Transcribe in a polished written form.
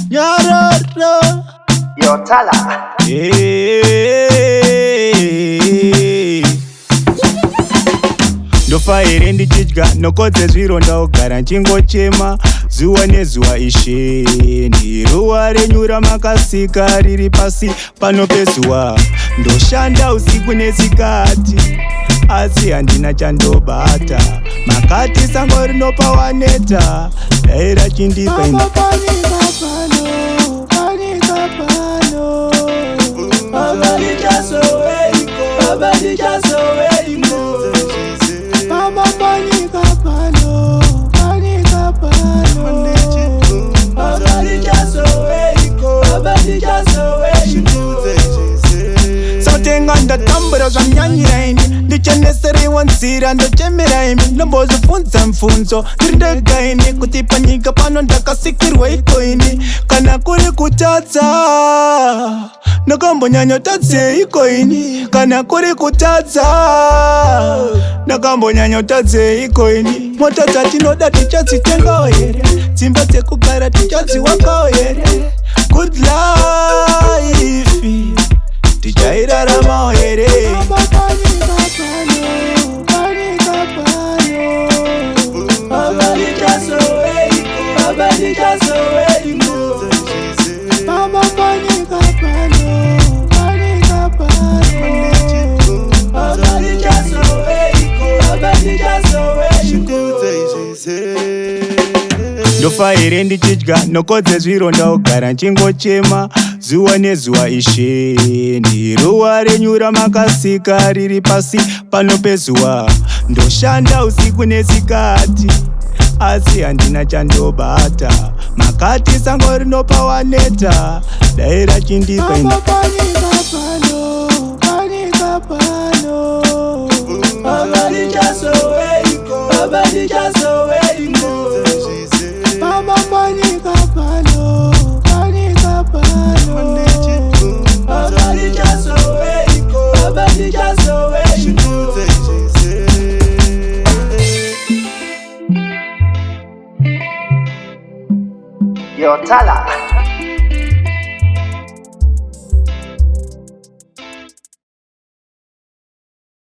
Nyaroro byTala. Ndofaire ndichidya nokodze zvironda ogara nchingochema zuva nezuva isheni ruva renyu ramakasika riri pasi pano pezuva ndoshanda usiku nesikati asi handina chandobata makati sango rinopa waneta dai rachindipa sautenga ndatambura zvamnyanyiraini ndicheneseriwa nzira ndochemeraimi nombozofunza mfunzo ndiri ndegaini kuti panyika pano ndakasikirwa ikoini kana kuri kutadza nakambonyanyotadze ikoini kana kuri kutadza nakambonyanyotadze ikoini mota dzatinoda tichadzitengawo here dzimba dzekugara tichadziwakawo here good life tichairaramawo here ndofaire ndichidya nokodze zvironda ogara nchingochema zuva nezuva isheni ruva renyu ramakasika riri pasi pano pezuva ndoshanda usiku nesikati asi handina chandobata makati sango rinopa waneta dai rachindipa byTala.